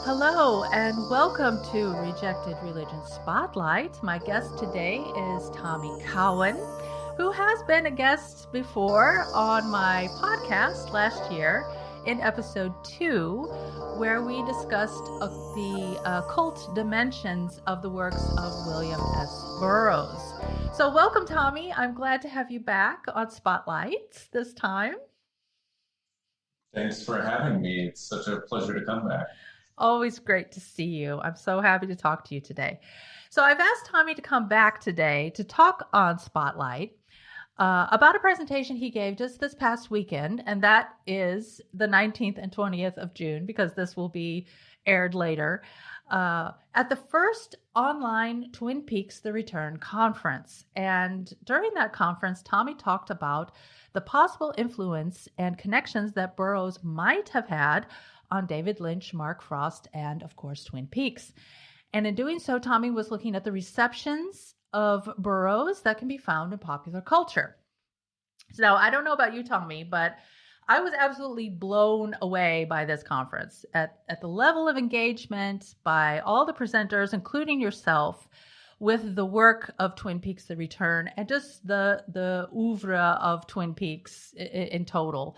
Hello, and welcome to Rejected Religion Spotlight. My guest today is Tommy Cowan, who has been a guest before on my podcast last year in episode 2, where we discussed the occult dimensions of the works of William S. Burroughs. So, welcome, Tommy. I'm glad to have you back on Spotlight this time. Thanks for having me. It's such a pleasure to come back. Always great to see you. I'm so happy to talk to you today. So I've asked Tommy to come back today to talk on Spotlight about a presentation he gave just this past weekend, and that is the 19th and 20th of June, because this will be aired later, at the first online Twin Peaks: The Return conference. And during that conference, Tommy talked about the possible influence and connections that Burroughs might have had on David Lynch, Mark Frost, and of course, Twin Peaks. And in doing so, Tommy was looking at the receptions of Burroughs that can be found in popular culture. So I don't know about you, Tommy, but I was absolutely blown away by this conference at the level of engagement by all the presenters, including yourself, with the work of Twin Peaks: The Return and just the oeuvre of Twin Peaks in total.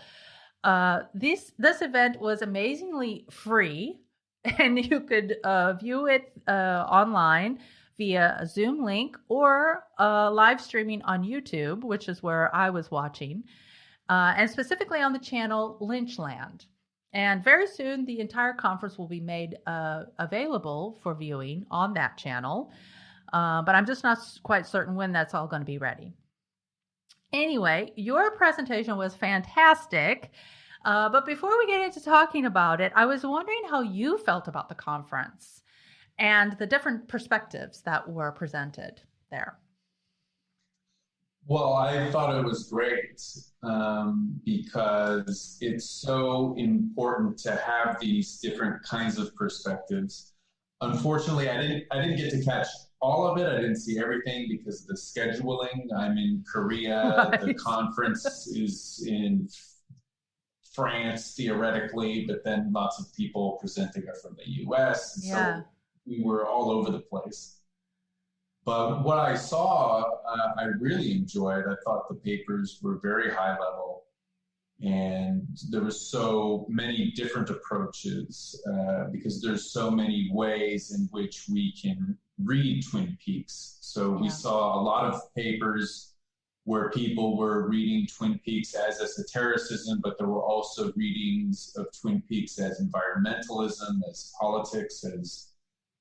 This event was amazingly free, and you could view it online via a Zoom link or live streaming on YouTube, which is where I was watching, and specifically on the channel Lynchland. And very soon, the entire conference will be made available for viewing on that channel, but I'm just not quite certain when that's all going to be ready. Anyway, your presentation was fantastic. But before we get into talking about it, I was wondering how you felt about the conference and the different perspectives that were presented there. Well, I thought it was great because it's so important to have these different kinds of perspectives. Unfortunately, I didn't get to catch all of it. I didn't see everything because of the scheduling. I'm in Korea. Right. The conference is in France, theoretically, but then lots of people presenting are from the US. And so we were all over the place. But what I saw, I really enjoyed. I thought the papers were very high level, and there were so many different approaches because there's so many ways in which we can read Twin Peaks. So we saw a lot of papers where people were reading Twin Peaks as esotericism, but there were also readings of Twin Peaks as environmentalism, as politics, as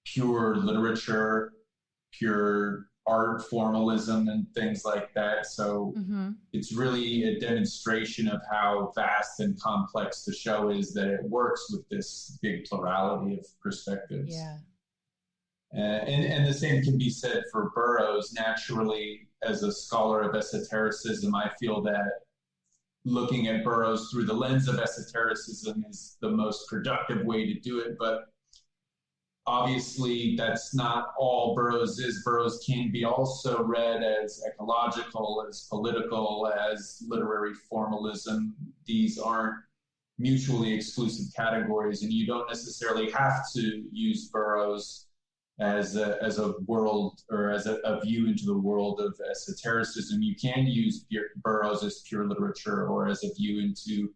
pure literature, pure art formalism, and things like that. So it's really a demonstration of how vast and complex the show is, that it works with this big plurality of perspectives. Yeah. And the same can be said for Burroughs. Naturally, as a scholar of esotericism, I feel that looking at Burroughs through the lens of esotericism is the most productive way to do it. But obviously, that's not all Burroughs is. Burroughs can be also read as ecological, as political, as literary formalism. These aren't mutually exclusive categories, and you don't necessarily have to use Burroughs as a world, or as a view into the world of esotericism. You can use Burroughs as pure literature, or as a view into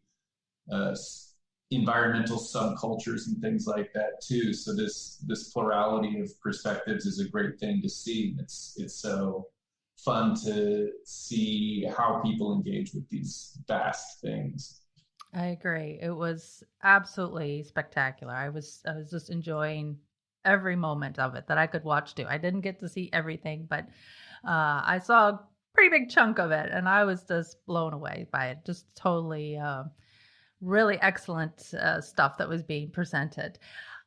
environmental subcultures and things like that too. So this plurality of perspectives is a great thing to see. It's so fun to see how people engage with these vast things. I agree. It was absolutely spectacular. I was just enjoying every moment of it that I could watch too. I didn't get to see everything, but I saw a pretty big chunk of it, and I was just blown away by it. Just totally, really excellent stuff that was being presented.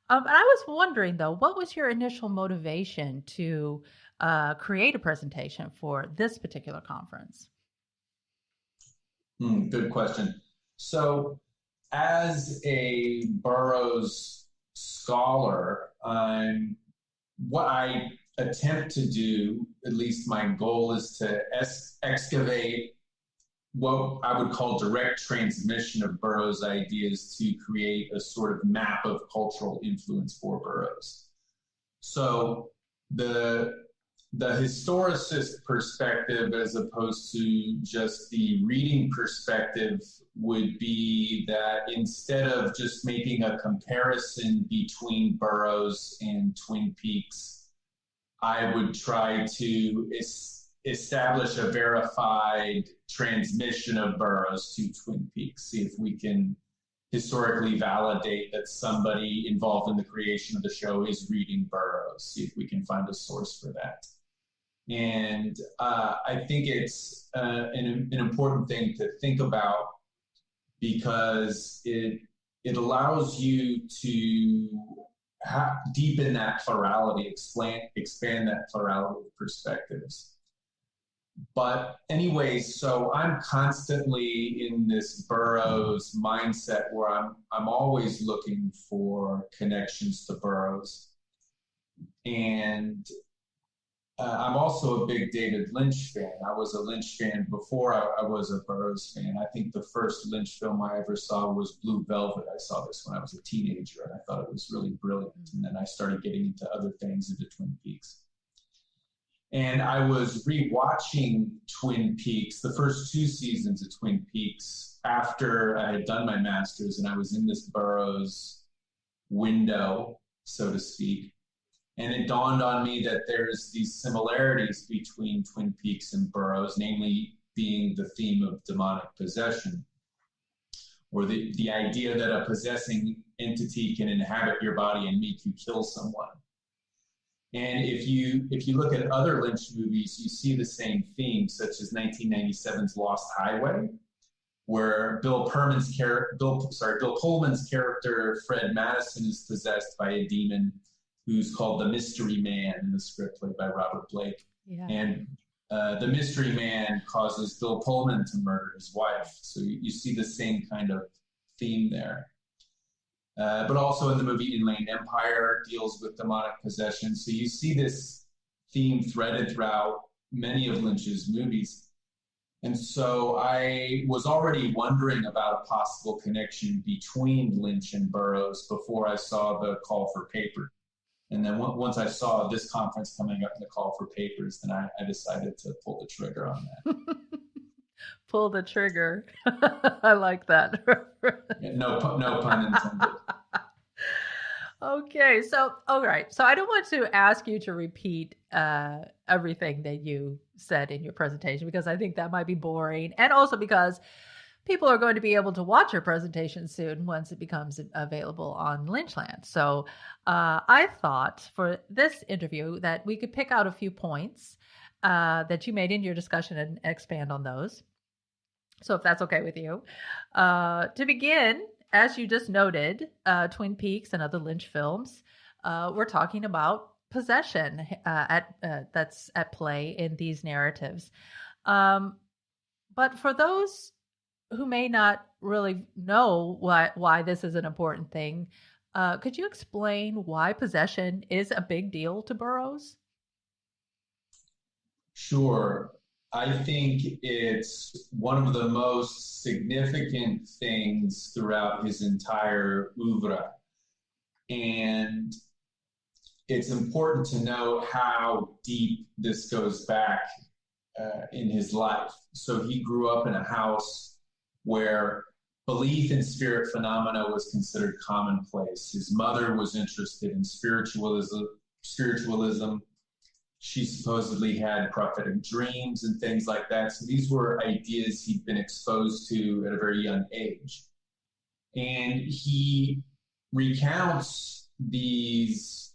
And I was wondering, though, what was your initial motivation to create a presentation for this particular conference? Good question. So, as a Burroughs scholar, what I attempt to do, at least my goal, is to excavate what I would call direct transmission of Burroughs' ideas to create a sort of map of cultural influence for Burroughs. So the historicist perspective, as opposed to just the reading perspective, would be that instead of just making a comparison between Burroughs and Twin Peaks, I would try to establish a verified transmission of Burroughs to Twin Peaks, see if we can historically validate that somebody involved in the creation of the show is reading Burroughs, see if we can find a source for that. And I think it's an important thing to think about, because it allows you to deepen that plurality, expand that plurality of perspectives. But anyway, so I'm constantly in this Burroughs mindset where I'm always looking for connections to Burroughs. And I'm also a big David Lynch fan. I was a Lynch fan before I was a Burroughs fan. I think the first Lynch film I ever saw was Blue Velvet. I saw this when I was a teenager, and I thought it was really brilliant. And then I started getting into other things, into Twin Peaks. And I was rewatching Twin Peaks, the first 2 seasons of Twin Peaks, after I had done my master's, and I was in this Burroughs window, so to speak. And it dawned on me that there's these similarities between Twin Peaks and Burroughs, namely being the theme of demonic possession, or the idea that a possessing entity can inhabit your body and make you kill someone. And if you look at other Lynch movies, you see the same theme, such as 1997's Lost Highway, where Bill Pullman's character Fred Madison is possessed by a demon who's called the Mystery Man in the script, played by Robert Blake. Yeah. And the Mystery Man causes Bill Pullman to murder his wife. So you see the same kind of theme there. But also in the movie Inland Empire deals with demonic possession. So you see this theme threaded throughout many of Lynch's movies. And so I was already wondering about a possible connection between Lynch and Burroughs before I saw The Call for Papers. And then once I saw this conference coming up in The Call for Papers, then I decided to pull the trigger on that. Pull the trigger. I like that. Yeah, no pun intended. Okay, so all right. So I don't want to ask you to repeat everything that you said in your presentation, because I think that might be boring, and also because people are going to be able to watch your presentation soon once it becomes available on Lynchland. So I thought for this interview that we could pick out a few points that you made in your discussion and expand on those. So if that's okay with you. To begin, as you just noted, Twin Peaks and other Lynch films, we're talking about possession that's at play in these narratives. But for those who may not really know why this is an important thing, could you explain why possession is a big deal to Burroughs? Sure. I think it's one of the most significant things throughout his entire oeuvre. And it's important to know how deep this goes back in his life. So he grew up in a house where belief in spirit phenomena was considered commonplace. His mother was interested in spiritualism. She supposedly had prophetic dreams and things like that. So these were ideas he'd been exposed to at a very young age. And he recounts these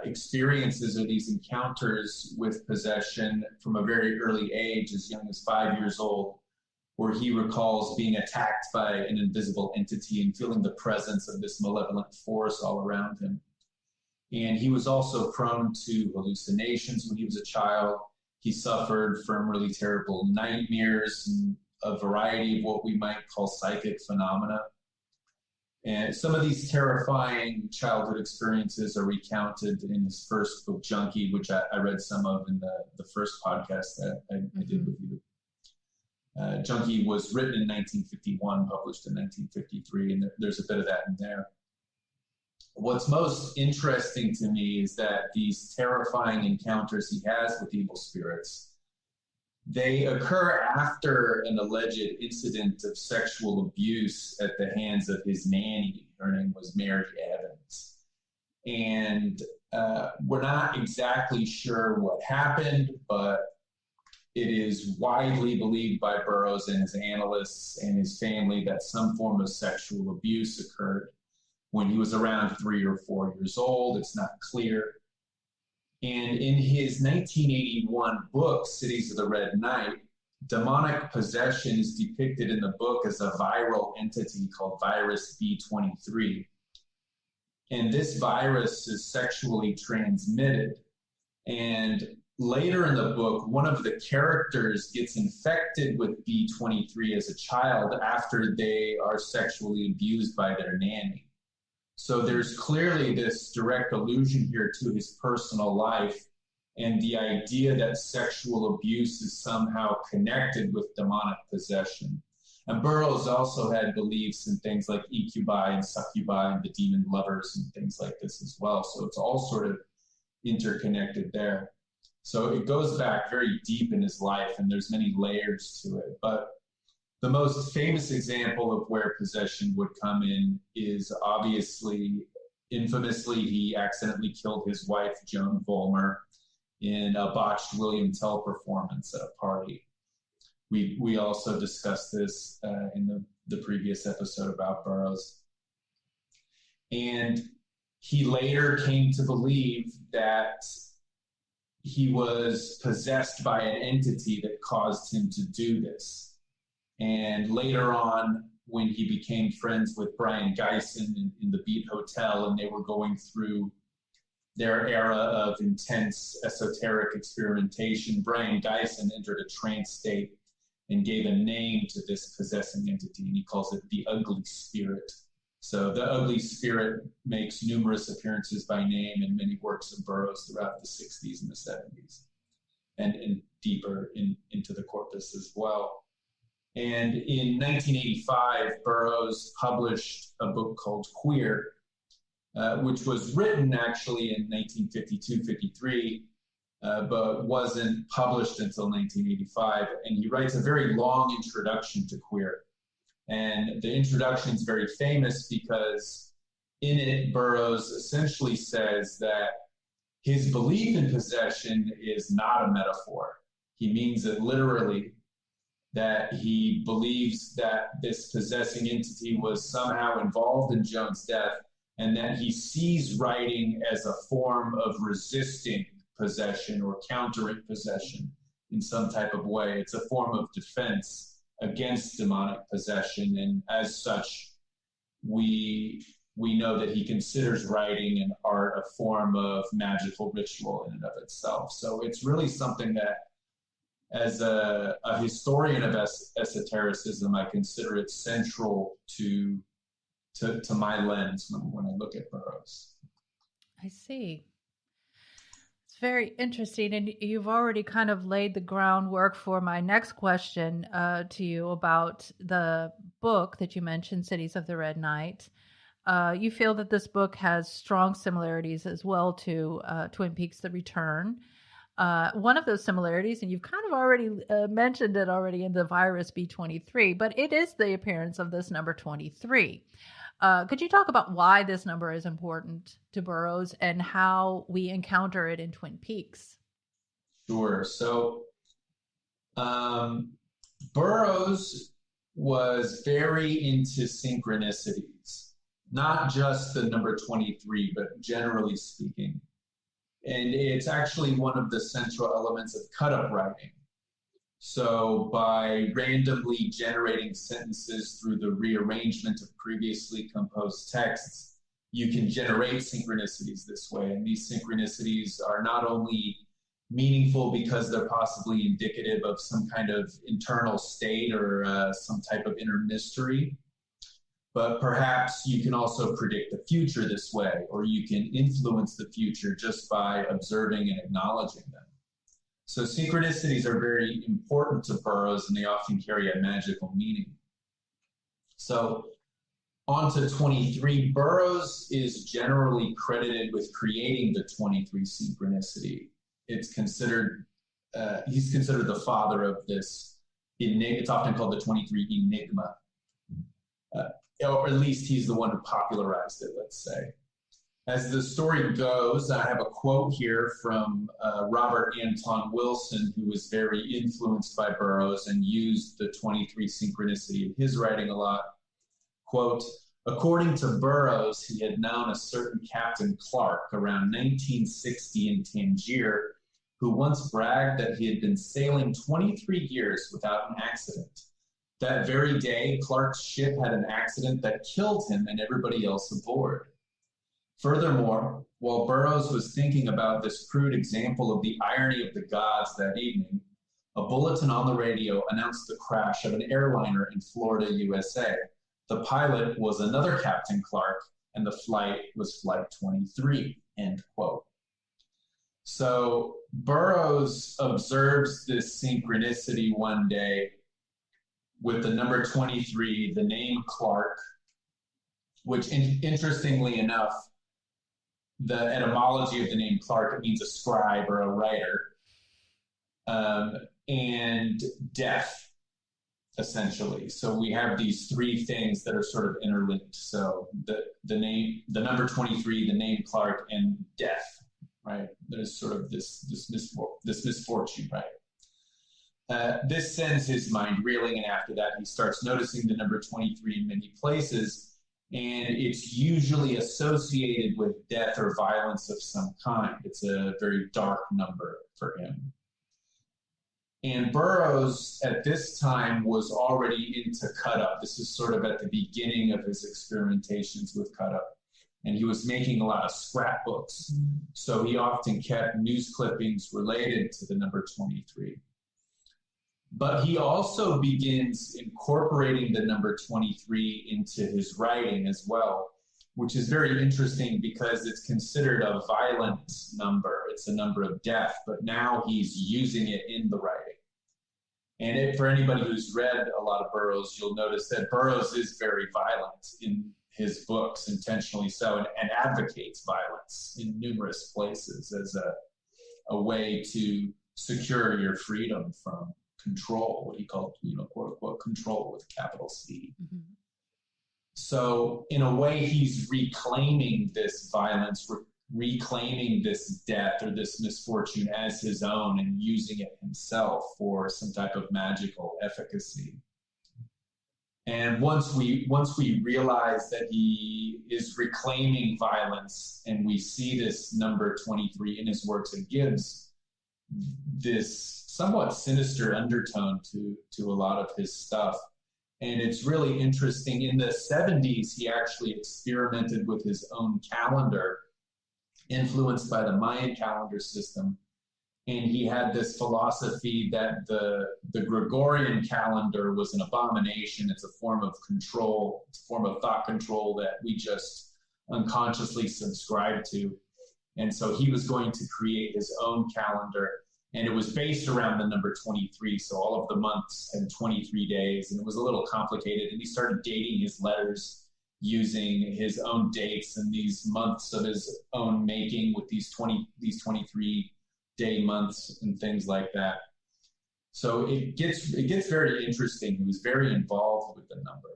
experiences or these encounters with possession from a very early age, as young as 5 years old, where he recalls being attacked by an invisible entity and feeling the presence of this malevolent force all around him. And he was also prone to hallucinations when he was a child. He suffered from really terrible nightmares and a variety of what we might call psychic phenomena. And some of these terrifying childhood experiences are recounted in his first book, Junkie, which I read some of in the first podcast that I did with you. Junkie was written in 1951, published in 1953, and there's a bit of that in there. What's most interesting to me is that these terrifying encounters he has with evil spirits, they occur after an alleged incident of sexual abuse at the hands of his nanny. Her name was Mary Evans. And we're not exactly sure what happened, but it is widely believed by Burroughs and his analysts and his family that some form of sexual abuse occurred when he was around 3 or 4 years old. It's not clear. And in his 1981 book, Cities of the Red Night, demonic possession is depicted in the book as a viral entity called virus B23. And this virus is sexually transmitted. And later in the book, one of the characters gets infected with B23 as a child after they are sexually abused by their nanny. So there's clearly this direct allusion here to his personal life and the idea that sexual abuse is somehow connected with demonic possession. And Burroughs also had beliefs in things like incubi and succubi and the demon lovers and things like this as well. So it's all sort of interconnected there. So it goes back very deep in his life, and there's many layers to it. But the most famous example of where possession would come in is obviously, infamously, he accidentally killed his wife, Joan Vollmer, in a botched William Tell performance at a party. We also discussed this in the previous episode about Burroughs. And he later came to believe that he was possessed by an entity that caused him to do this. And later on, when he became friends with Brian Geisen in the Beat Hotel, and they were going through their era of intense esoteric experimentation, Brian Geisen entered a trance state and gave a name to this possessing entity, and he calls it the Ugly Spirit. So the Ugly Spirit makes numerous appearances by name in many works of Burroughs throughout the 60s and the 70s, and deeper into the corpus as well. And in 1985, Burroughs published a book called Queer, which was written actually in 1952-53, but wasn't published until 1985. And he writes a very long introduction to Queer. And the introduction is very famous because in it, Burroughs essentially says that his belief in possession is not a metaphor. He means it literally, that he believes that this possessing entity was somehow involved in Joan's death, and that he sees writing as a form of resisting possession or countering possession in some type of way. It's a form of defense against demonic possession, and as such, we know that he considers writing and art a form of magical ritual in and of itself. So it's really something that, as a historian of esotericism, I consider it central to my lens when I look at Burroughs. I see. It's very interesting, and you've already kind of laid the groundwork for my next question to you about the book that you mentioned, Cities of the Red Night. You feel that this book has strong similarities as well to Twin Peaks: The Return. One of those similarities, and you've kind of already mentioned it already in the virus B23, but it is the appearance of this number 23. Could you talk about why this number is important to Burroughs and how we encounter it in Twin Peaks? Sure. So Burroughs was very into synchronicities, not just the number 23, but generally speaking. And it's actually one of the central elements of cut-up writing. So by randomly generating sentences through the rearrangement of previously composed texts, you can generate synchronicities this way. And these synchronicities are not only meaningful because they're possibly indicative of some kind of internal state or some type of inner mystery, but perhaps you can also predict the future this way, or you can influence the future just by observing and acknowledging them. So synchronicities are very important to Burroughs, and they often carry a magical meaning. So on to 23. Burroughs is generally credited with creating the 23 synchronicity. It's considered, he's considered the father of this. It's often called the 23 Enigma. Or at least he's the one who popularized it, let's say. As the story goes, I have a quote here from Robert Anton Wilson, who was very influenced by Burroughs and used the 23 synchronicity in his writing a lot. Quote, according to Burroughs, he had known a certain Captain Clark around 1960 in Tangier, who once bragged that he had been sailing 23 years without an accident. That very day, Clark's ship had an accident that killed him and everybody else aboard. Furthermore, while Burroughs was thinking about this crude example of the irony of the gods that evening, a bulletin on the radio announced the crash of an airliner in Florida, USA. The pilot was another Captain Clark, and the flight was Flight 23, end quote. So Burroughs observes this synchronicity one day with the number 23, the name Clark, which interestingly enough, the etymology of the name Clark, it means a scribe or a writer, and death, essentially. So we have these three things that are sort of interlinked. So the name, the number 23, the name Clark, and death, right? There's sort of this misfortune, right? This sends his mind reeling, and after that, he starts noticing the number 23 in many places. And it's usually associated with death or violence of some kind. It's a very dark number for him. And Burroughs, at this time, was already into cut-up. This is sort of at the beginning of his experimentations with cut-up. And he was making a lot of scrapbooks. So he often kept news clippings related to the number 23. But he also begins incorporating the number 23 into his writing as well, which is very interesting because it's considered a violent number. It's a number of death, but now he's using it in the writing. And for anybody who's read a lot of Burroughs, you'll notice that Burroughs is very violent in his books, intentionally so, and advocates violence in numerous places as a way to secure your freedom from control, what he called, quote unquote, control with a capital C. Mm-hmm. So in a way, he's reclaiming this violence, reclaiming this death or this misfortune as his own and using it himself for some type of magical efficacy. And once we realize that he is reclaiming violence and we see this number 23 in his works, it gives this somewhat sinister undertone to a lot of his stuff. And it's really interesting. In the 70s, he actually experimented with his own calendar, influenced by the Mayan calendar system. And he had this philosophy that the Gregorian calendar was an abomination. It's a form of control. It's a form of thought control that we just unconsciously subscribe to. And so he was going to create his own calendar. And it was based around the number 23. So all of the months had 23 days. And it was a little complicated. And he started dating his letters using his own dates and these months of his own making with these 23-day months and things like that. So it gets very interesting. He was very involved with the number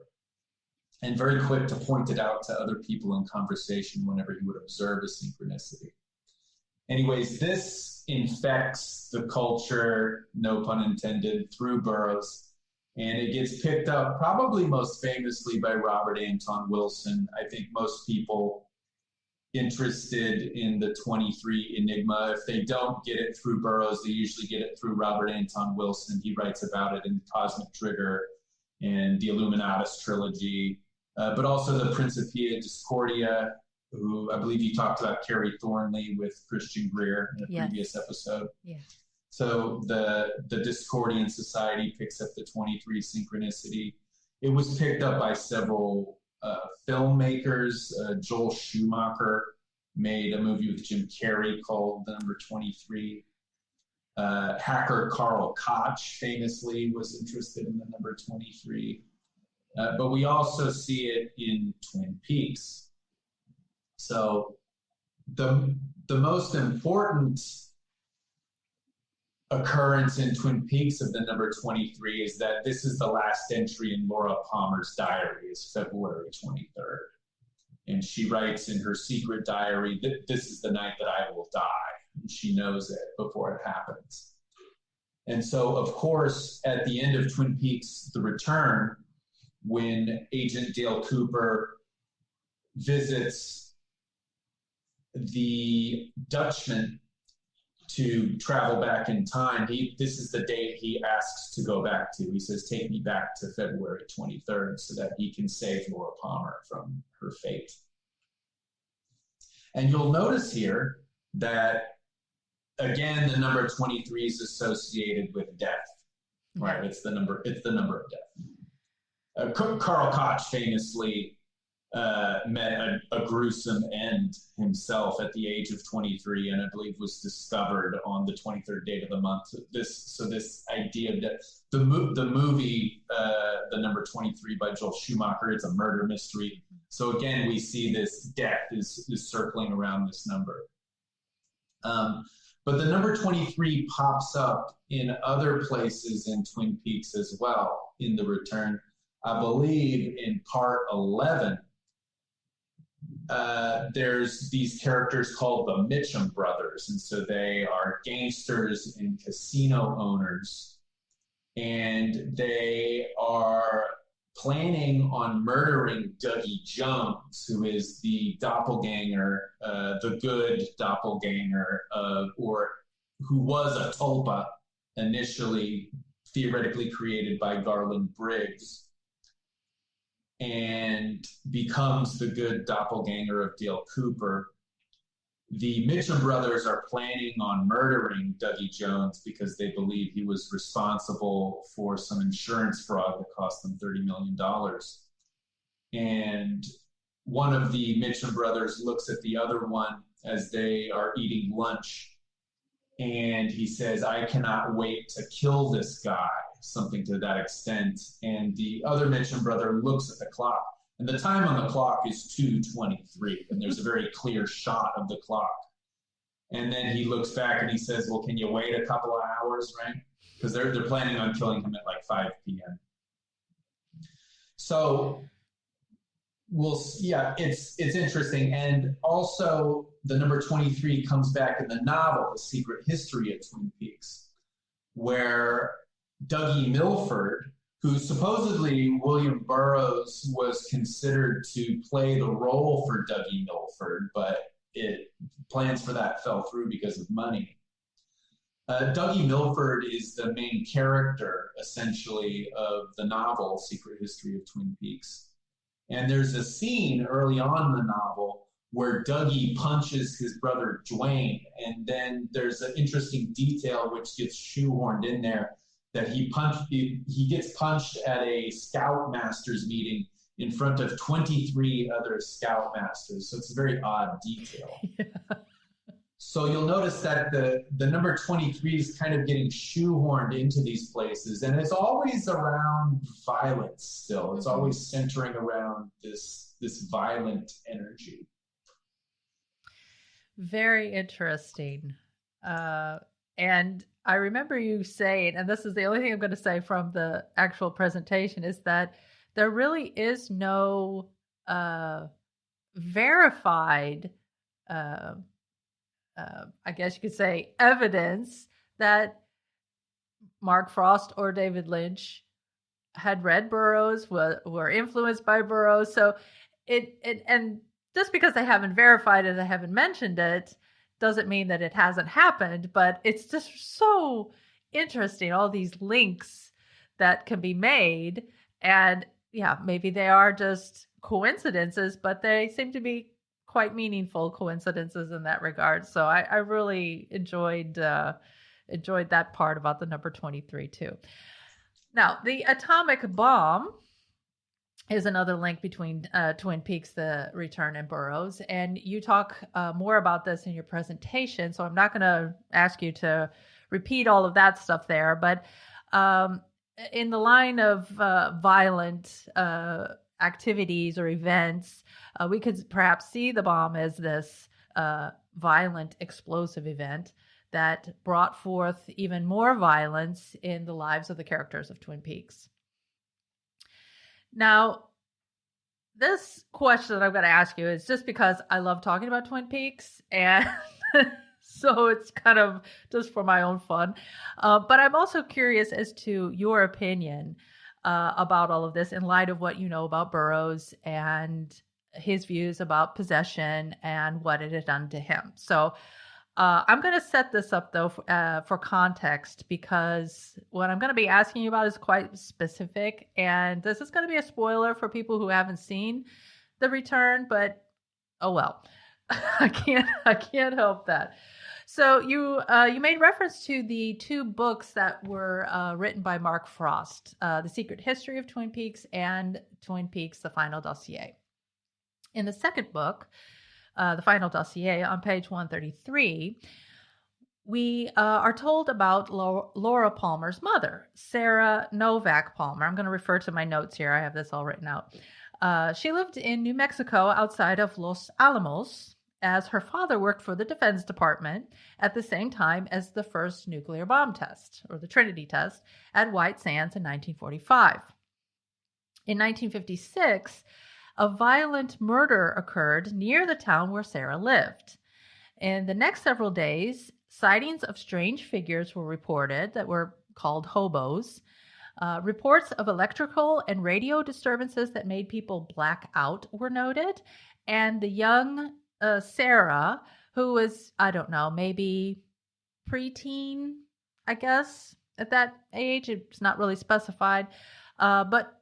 and very quick to point it out to other people in conversation whenever he would observe a synchronicity. Anyways, this infects the culture, no pun intended, through Burroughs. And it gets picked up probably most famously by Robert Anton Wilson. I think most people interested in the 23 Enigma, if they don't get it through Burroughs, they usually get it through Robert Anton Wilson. He writes about it in Cosmic Trigger and the Illuminatus trilogy, but also the Principia Discordia, who I believe you talked about Carrie Thornley with Christian Greer in a previous episode. Yeah. So the Discordian Society picks up the 23 synchronicity. It was picked up by several filmmakers. Joel Schumacher made a movie with Jim Carrey called The Number 23. Hacker Carl Koch famously was interested in the number 23. But we also see it in Twin Peaks. So the most important occurrence in Twin Peaks of the number 23 is that this is the last entry in Laura Palmer's diary, is February 23rd. And she writes in her secret diary that this is the night that I will die. And she knows it before it happens. And so, of course, at the end of Twin Peaks, The Return, when Agent Dale Cooper visits the Dutchman to travel back in time, this is the date he asks to go back to. He says, take me back to February 23rd so that he can save Laura Palmer from her fate. And you'll notice here that, again, the number 23 is associated with death, right? It's the number of death. Carl Koch famously met a gruesome end himself at the age of 23, and I believe was discovered on the 23rd date of the month. This idea of death, the movie, the number 23 by Joel Schumacher, it's a murder mystery. So again, we see this death is circling around this number. But the number 23 pops up in other places in Twin Peaks as well in The Return. I believe in part 11, there's these characters called the Mitchum brothers. And so they are gangsters and casino owners. And they are planning on murdering Dougie Jones, who is the doppelganger, the good doppelganger, or who was a tulpa initially theoretically created by Garland Briggs, and becomes the good doppelganger of Dale Cooper. The Mitchum brothers are planning on murdering Dougie Jones because they believe he was responsible for some insurance fraud that cost them $30 million. And one of the Mitchum brothers looks at the other one as they are eating lunch, and he says, I cannot wait to kill this guy, something to that extent. And the other Mitchum brother looks at the clock, and the time on the clock is 2:23, and there's a very clear shot of the clock. And then he looks back and he says, well, can you wait a couple of hours, right? Because they're planning on killing him at like 5 p.m. So it's interesting. And also the number 23 comes back in the novel, The Secret History of Twin Peaks, where Dougie Milford, who supposedly William Burroughs was considered to play the role for Dougie Milford, but plans for that fell through because of money. Dougie Milford is the main character, essentially, of the novel Secret History of Twin Peaks. And there's a scene early on in the novel where Dougie punches his brother Dwayne, and then there's an interesting detail which gets shoehorned in there, that he gets punched at a Scoutmasters meeting in front of 23 other Scoutmasters. So it's a very odd detail. Yeah. So you'll notice that the number 23 is kind of getting shoehorned into these places, and it's always around violence still. It's always centering around this violent energy. Very interesting. And I remember you saying, and this is the only thing I'm going to say from the actual presentation, is that there really is no verified, I guess you could say, evidence that Mark Frost or David Lynch had read Burroughs, were influenced by Burroughs. So and just because they haven't verified it, they haven't mentioned it, doesn't mean that it hasn't happened, but it's just so interesting, all these links that can be made. And yeah, maybe they are just coincidences, but they seem to be quite meaningful coincidences in that regard. So I really enjoyed that part about the number 23 too. Now, the atomic bomb is another link between Twin Peaks, The Return, and Burroughs. And you talk more about this in your presentation, so I'm not going to ask you to repeat all of that stuff there. But in the line of violent activities or events, we could perhaps see the bomb as this violent, explosive event that brought forth even more violence in the lives of the characters of Twin Peaks. Now, this question that I'm going to ask you is just because I love talking about Twin Peaks, and so it's kind of just for my own fun. But I'm also curious as to your opinion about all of this in light of what you know about Burroughs and his views about possession and what it had done to him. So I'm going to set this up, though, for context, because what I'm going to be asking you about is quite specific. And this is going to be a spoiler for people who haven't seen The Return, but oh well. I can't help that. So you made reference to the two books that were written by Mark Frost, The Secret History of Twin Peaks and Twin Peaks: The Final Dossier. In the second book, The Final Dossier, on page 133, we are told about Laura Palmer's mother, Sarah Novak Palmer. I'm going to refer to my notes here. I have this all written out. She lived in New Mexico outside of Los Alamos, as her father worked for the Defense Department at the same time as the first nuclear bomb test, or the Trinity test, at White Sands in 1945. In 1956, a violent murder occurred near the town where Sarah lived. In the next several days, sightings of strange figures were reported that were called hobos. Reports of electrical and radio disturbances that made people black out were noted. And the young Sarah, who was, I don't know, maybe preteen, I guess, at that age. It's not really specified. But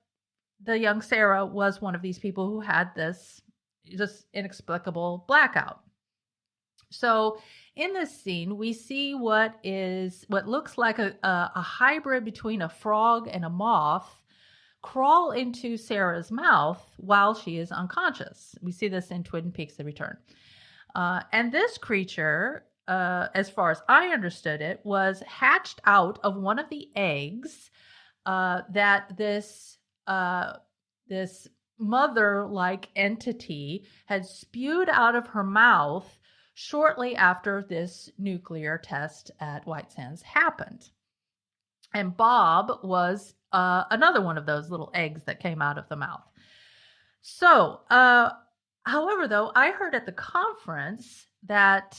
the young Sarah was one of these people who had this just inexplicable blackout. So in this scene, we see what looks like a hybrid between a frog and a moth crawl into Sarah's mouth while she is unconscious. We see this in Twin Peaks: The Return. And this creature, as far as I understood it, was hatched out of one of the eggs that this mother-like entity had spewed out of her mouth shortly after this nuclear test at White Sands happened. And Bob was another one of those little eggs that came out of the mouth. So, however, though, I heard at the conference that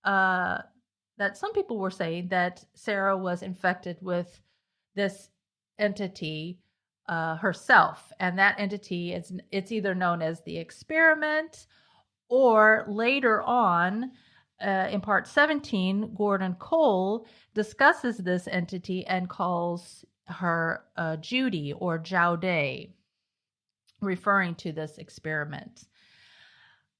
some people were saying that Sarah was infected with this entity herself, and that entity it's either known as the experiment, or later on in part 17, Gordon Cole discusses this entity and calls her Judy or Jaude, referring to this experiment.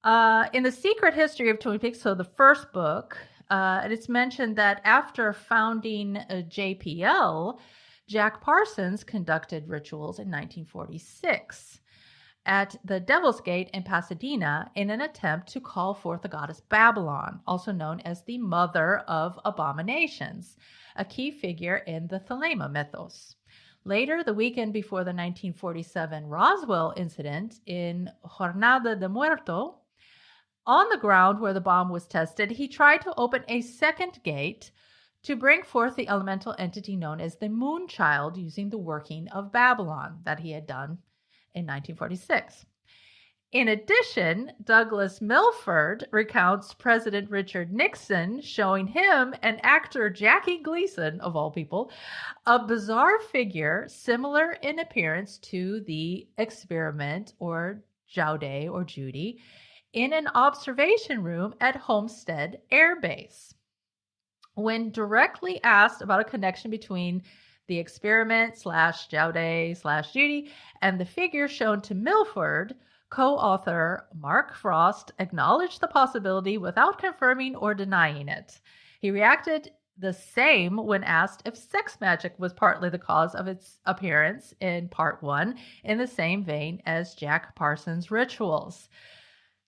In The Secret History of Twin Peaks, so the first book, it's mentioned that after founding JPL, Jack Parsons conducted rituals in 1946 at the Devil's Gate in Pasadena in an attempt to call forth the goddess Babylon, also known as the Mother of Abominations, a key figure in the Thelema mythos. Later, the weekend before the 1947 Roswell incident in Jornada de Muerto, on the ground where the bomb was tested, he tried to open a second gate to bring forth the elemental entity known as the Moonchild, using the working of Babylon that he had done in 1946. In addition, Douglas Milford recounts President Richard Nixon showing him and actor Jackie Gleason, of all people, a bizarre figure similar in appearance to the experiment or Jaude or Judy in an observation room at Homestead Air Base. When directly asked about a connection between the experiment / Jaude / Judy and the figure shown to Milford, co-author Mark Frost acknowledged the possibility without confirming or denying it. He reacted the same when asked if sex magic was partly the cause of its appearance in part 1, in the same vein as Jack Parsons' rituals.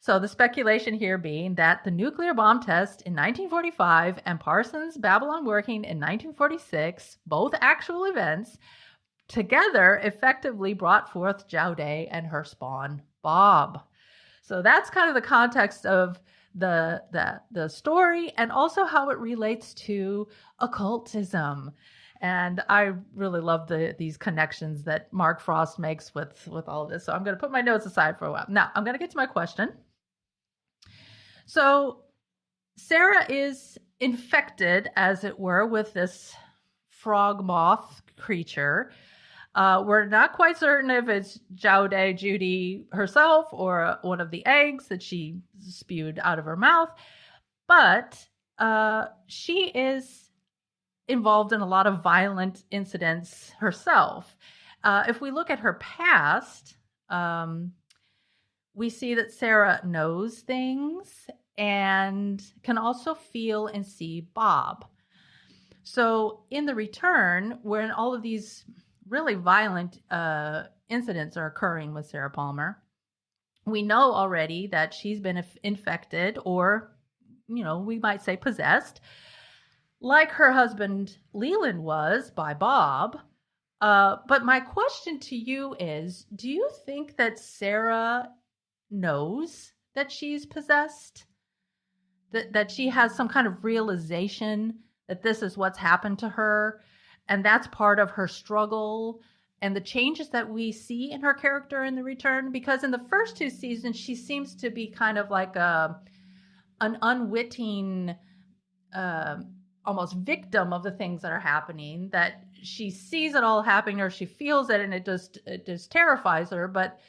So the speculation here being that the nuclear bomb test in 1945 and Parsons' Babylon working in 1946, both actual events, together effectively brought forth Jaude and her spawn, Bob. So that's kind of the context of the story, and also how it relates to occultism. And I really love these connections that Mark Frost makes with all of this. So I'm going to put my notes aside for a while. Now I'm going to get to my question. So Sarah is infected, as it were, with this frog moth creature. We're not quite certain if it's Jaude Judy herself or one of the eggs that she spewed out of her mouth, but she is involved in a lot of violent incidents herself. If we look at her past, we see that Sarah knows things and can also feel and see Bob. So in the return, when all of these really violent incidents are occurring with Sarah Palmer, we know already that she's been infected, or, we might say possessed, like her husband Leland was, by Bob. But my question to you is, do you think that Sarah knows that she's possessed? That she has some kind of realization that this is what's happened to her, and that's part of her struggle and the changes that we see in her character in the return? Because in the first two seasons, she seems to be kind of like an unwitting, almost victim of the things that are happening, that she sees it all happening, or she feels it and it just terrifies her, but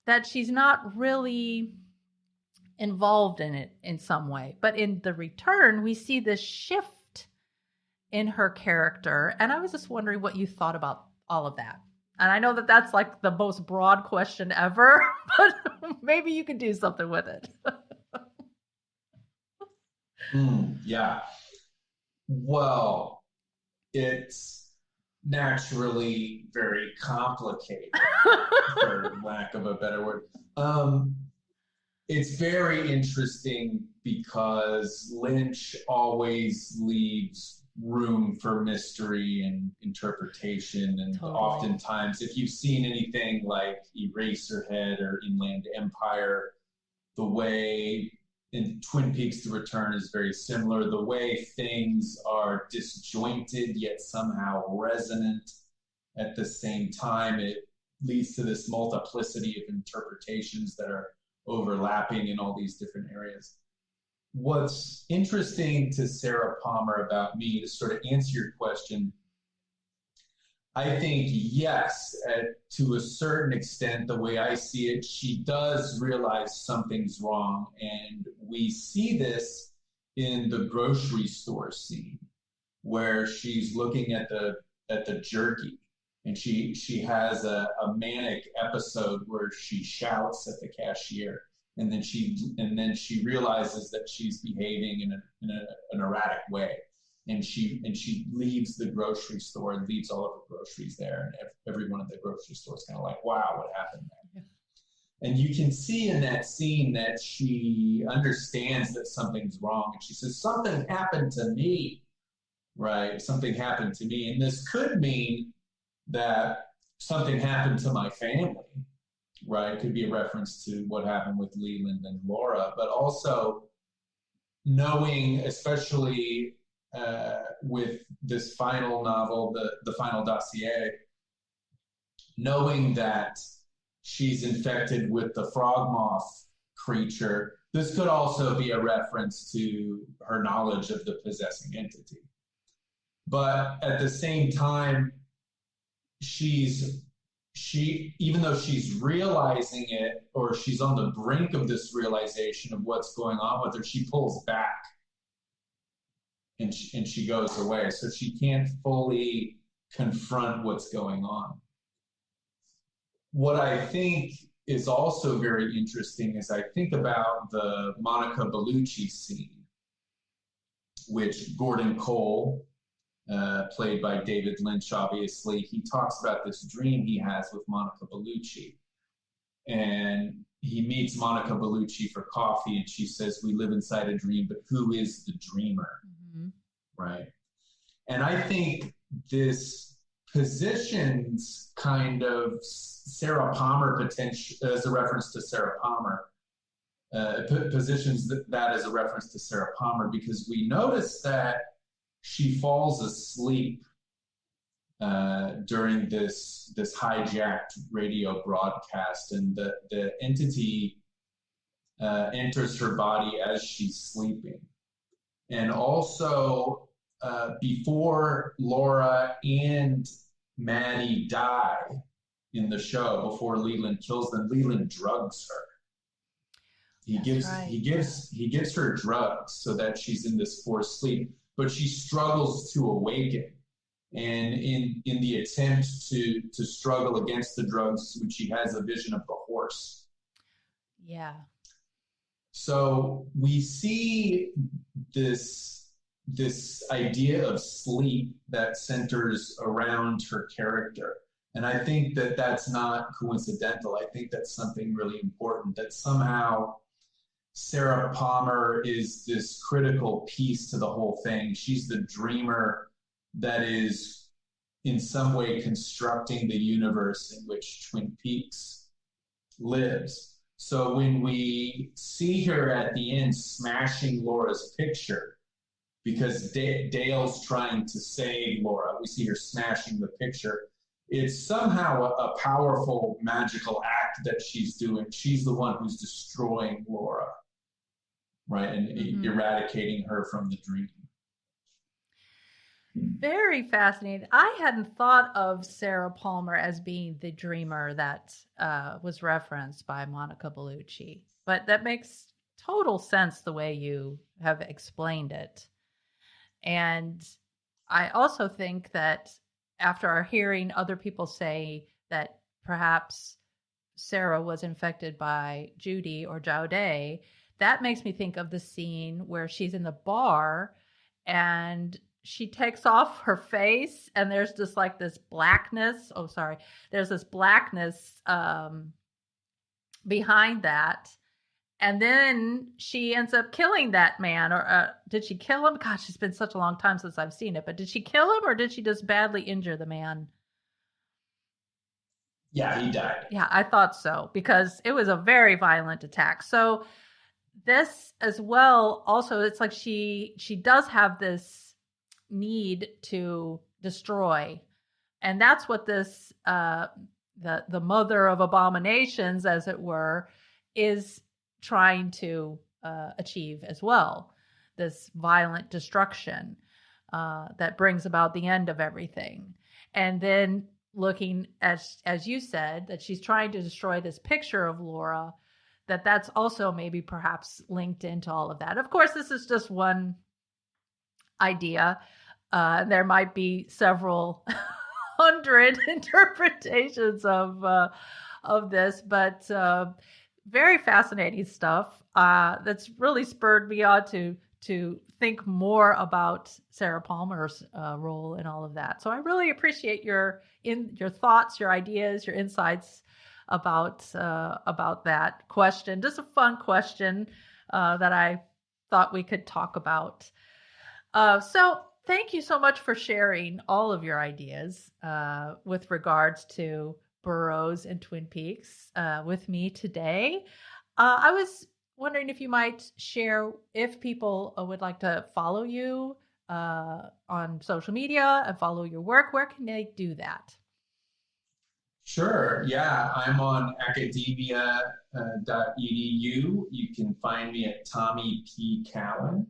that she's not really involved in it in some way. But in the return, we see this shift in her character. And I was just wondering what you thought about all of that. And I know that that's like the most broad question ever, but maybe you could do something with it. Yeah. Well, it's naturally very complicated, for lack of a better word. It's very interesting because Lynch always leaves room for mystery and interpretation. And totally. Oftentimes, if you've seen anything like Eraserhead or Inland Empire, the way in Twin Peaks: The Return is very similar. The way things are disjointed yet somehow resonant at the same time, it leads to this multiplicity of interpretations that are overlapping in all these different areas. What's interesting to Sarah Palmer about me, to sort of answer your question, I think, yes, to a certain extent, the way I see it, she does realize something's wrong. And we see this in the grocery store scene where she's looking at the jerky, and she has a manic episode where she shouts at the cashier, and then she realizes that she's behaving in an erratic way. And she leaves the grocery store and leaves all of her groceries there. And everyone at the grocery store is kind of like, wow, what happened there? And you can see in that scene that she understands that something's wrong. And she says, something happened to me, right? Something happened to me. And this could mean that something happened to my family, right? It could be a reference to what happened with Leland and Laura, but also knowing, especially with this final novel, the final dossier, knowing that she's infected with the frog moth creature, this could also be a reference to her knowledge of the possessing entity. But at the same time, even though she's realizing it, or she's on the brink of this realization of what's going on with her, she pulls back. And she goes away. So she can't fully confront what's going on. What I think is also very interesting is I think about the Monica Bellucci scene, which Gordon Cole, played by David Lynch, obviously, he talks about this dream he has with Monica Bellucci. And he meets Monica Bellucci for coffee, and she says, "We live inside a dream, but who is the dreamer?" Mm-hmm. Right. And I think this positions kind of Sarah Palmer potential as a reference to Sarah Palmer. Positions that as a reference to Sarah Palmer, because we notice that she falls asleep during this hijacked radio broadcast, and the entity enters her body as she's sleeping. And also, before Laura and Maddie die in the show, before Leland kills them, Leland drugs her. He gives her drugs so that she's in this forced sleep, but she struggles to awaken. And in the attempt to struggle against the drugs, when she has a vision of the horse. Yeah. So we see this idea of sleep that centers around her character. And I think that that's not coincidental. I think that's something really important, that somehow Sarah Palmer is this critical piece to the whole thing. She's the dreamer that is in some way constructing the universe in which Twin Peaks lives. So when we see her at the end smashing Laura's picture, because Dale's trying to save Laura, we see her smashing the picture. It's somehow a powerful, magical act that she's doing. She's the one who's destroying Laura, right? And eradicating her from the dream. Very fascinating. I hadn't thought of Sarah Palmer as being the dreamer that was referenced by Monica Bellucci, but that makes total sense the way you have explained it. And I also think that after our hearing other people say that perhaps Sarah was infected by Judy or Jaude, that makes me think of the scene where she's in the bar and she takes off her face and there's just like this blackness. Oh, sorry. There's this blackness behind that. And then she ends up killing that man. Or did she kill him? Gosh, it's been such a long time since I've seen it. But did she kill him or did she just badly injure the man? Yeah, he died. Yeah, I thought so, because it was a very violent attack. So this as well, also, it's like she does have this need to destroy. And that's what this, the mother of abominations, as it were, is trying to achieve as well. This violent destruction that brings about the end of everything. And then looking, as you said, that she's trying to destroy this picture of Laura, that's also maybe perhaps linked into all of that. Of course, this is just one idea. There might be several hundred interpretations of this, but very fascinating stuff. That's really spurred me on to think more about Sarah Palmer's role in all of that. So I really appreciate your thoughts, your ideas, your insights about that question. Just a fun question that I thought we could talk about. So thank you so much for sharing all of your ideas with regards to Burroughs and Twin Peaks with me today. I was wondering if you might share, if people would like to follow you on social media and follow your work, where can they do that? Sure. Yeah, I'm on academia.edu. You can find me at Tommy P. Cowan.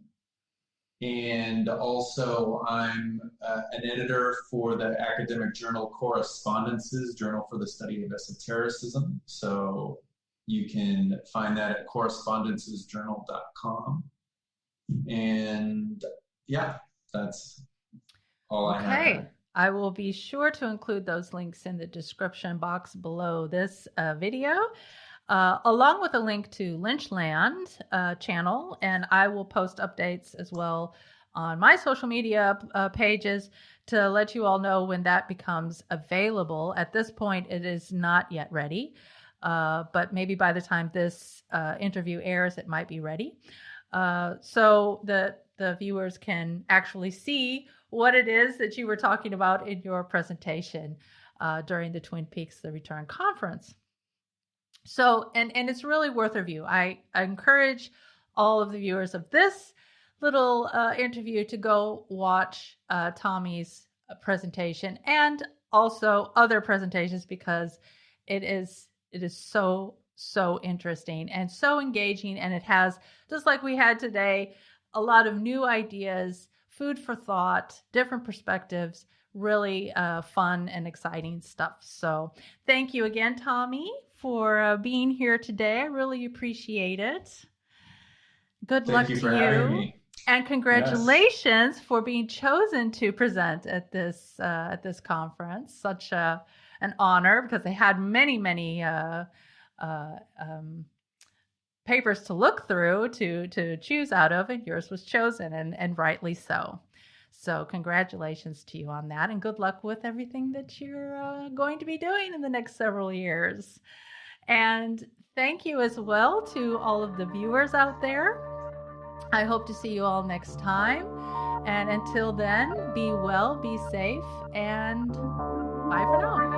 And also, I'm an editor for the academic journal Correspondences, Journal for the Study of Esotericism. So you can find that at correspondencesjournal.com. And yeah, that's all I have. Okay. I will be sure to include those links in the description box below this video, along with a link to Lynchland channel. And I will post updates as well on my social media pages to let you all know when that becomes available. At this point, it is not yet ready. but maybe by the time this interview airs, it might be ready. So the viewers can actually see what it is that you were talking about in your presentation during the Twin Peaks: The Return conference. So, and it's really worth a view. I encourage all of the viewers of this little interview to go watch Tommy's presentation and also other presentations, because it is so interesting and so engaging, and it has, just like we had today, a lot of new ideas, food for thought, different perspectives, really fun and exciting stuff. So thank you again, Tommy, for being here today. I really appreciate it. Good luck to you. Thank you for having me. And congratulations for being chosen to present at this conference. Such an honor, because they had many papers to look through to choose out of, and yours was chosen, and rightly so. So congratulations to you on that, and good luck with everything that you're going to be doing in the next several years. And thank you as well to all of the viewers out there. I hope to see you all next time. And until then, be well, be safe, and bye for now.